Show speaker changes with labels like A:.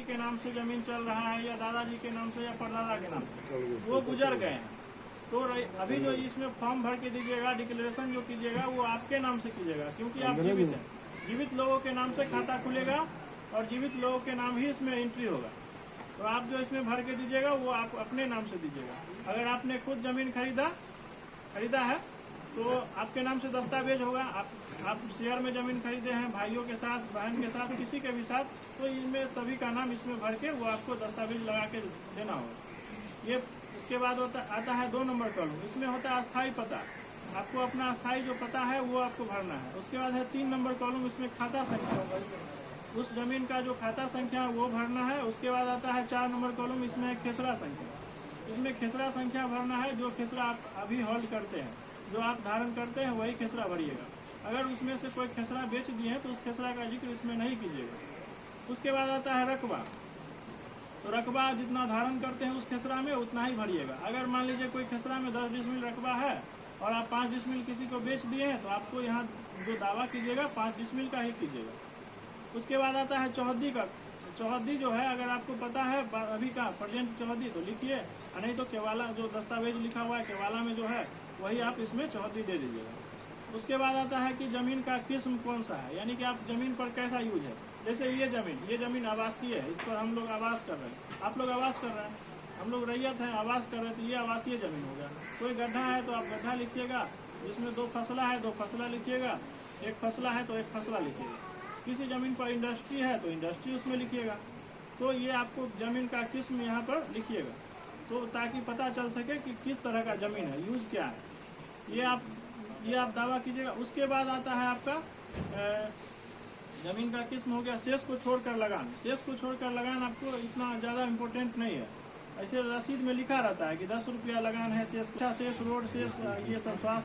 A: के नाम से जमीन चल रहा है या दादाजी के नाम से या परदादा के नाम से, वो गुजर गए हैं, तो अभी जो इसमें फॉर्म भर के दीजिएगा, डिक्लेरेशन जो कीजिएगा वो आपके नाम से कीजिएगा, क्योंकि आप जीवित हैं। जीवित लोगों के नाम से खाता खुलेगा और जीवित लोगों के नाम ही इसमें एंट्री होगा। तो आप जो इसमें भर के दीजिएगा वो आप अपने नाम से दीजिएगा। अगर आपने खुद जमीन खरीदा है तो आपके नाम से दस्तावेज होगा। आप शेयर में जमीन खरीदे हैं भाइयों के साथ, बहन के साथ, किसी के भी साथ, तो इनमें सभी का नाम इसमें भर के वो आपको दस्तावेज लगा के देना होगा। ये इसके बाद आता है 2 नंबर कॉलम, इसमें होता है अस्थायी पता। आपको अपना अस्थायी जो पता है वो आपको भरना है। उसके बाद है 3 नंबर कॉलम, इसमें खाता संख्या होगा, उस जमीन का जो खाता संख्या है वो भरना है। उसके बाद आता है 4 नंबर कॉलम, इसमें खेसरा संख्या। इसमें खेसरा संख्या भरना है, जो खेसरा आप अभी होल्ड करते हैं, जो आप धारण करते हैं वही खेसरा भरिएगा। अगर उसमें से कोई खेसरा बेच दिए हैं तो उस खेसरा का जिक्र इसमें नहीं कीजिएगा। उसके बाद आता है रकबा। तो रकबा जितना धारण करते हैं उस खेसरा में उतना ही भरिएगा। अगर मान लीजिए कोई खेसरा में 10 डिसमिल रकबा है और आप 5 डिसमिल किसी को बेच दिए हैं, तो आपको यहाँ जो दावा कीजिएगा 5 डिसमिल का ही कीजिएगा। उसके बाद आता है चौहद्दी का। चौहद्दी जो है, अगर आपको पता है अभी का प्रेजेंट चौहद्दी तो लिखिए, नहीं तो केवाला जो दस्तावेज लिखा हुआ है केवाला में जो है वही आप इसमें चौहद्दी दे दीजिएगा। उसके बाद आता है कि जमीन का किस्म कौन सा है, यानी कि आप जमीन पर कैसा यूज है। जैसे ये जमीन आवासीय है, इस पर हम लोग आवास कर रहे हैं, आप लोग आवास कर रहे हैं, हम लोग रैयत हैं आवास कर रहे हैं, तो ये आवासीय जमीन हो गया। कोई गड्ढा है तो आप गड्ढा लिखिएगा, जिसमें 2 फसला है 2 फसला लिखिएगा, 1 फसला है तो 1 फसला लिखिएगा। किसी जमीन पर इंडस्ट्री है तो इंडस्ट्री उसमें लिखिएगा। तो ये आपको जमीन का किस्म यहाँ पर लिखिएगा, तो ताकि पता चल सके कि किस तरह का जमीन है, यूज क्या है, ये आप दावा कीजिएगा। उसके बाद आता है आपका जमीन का किस्म हो गया। शेष को छोड़कर लगान। शेष को छोड़कर लगान आपको इतना ज़्यादा इम्पोर्टेंट नहीं है। ऐसे रसीद में लिखा रहता है कि 10 रुपया लगान है, शेष रोड शेष ये सब स्वास्थ्य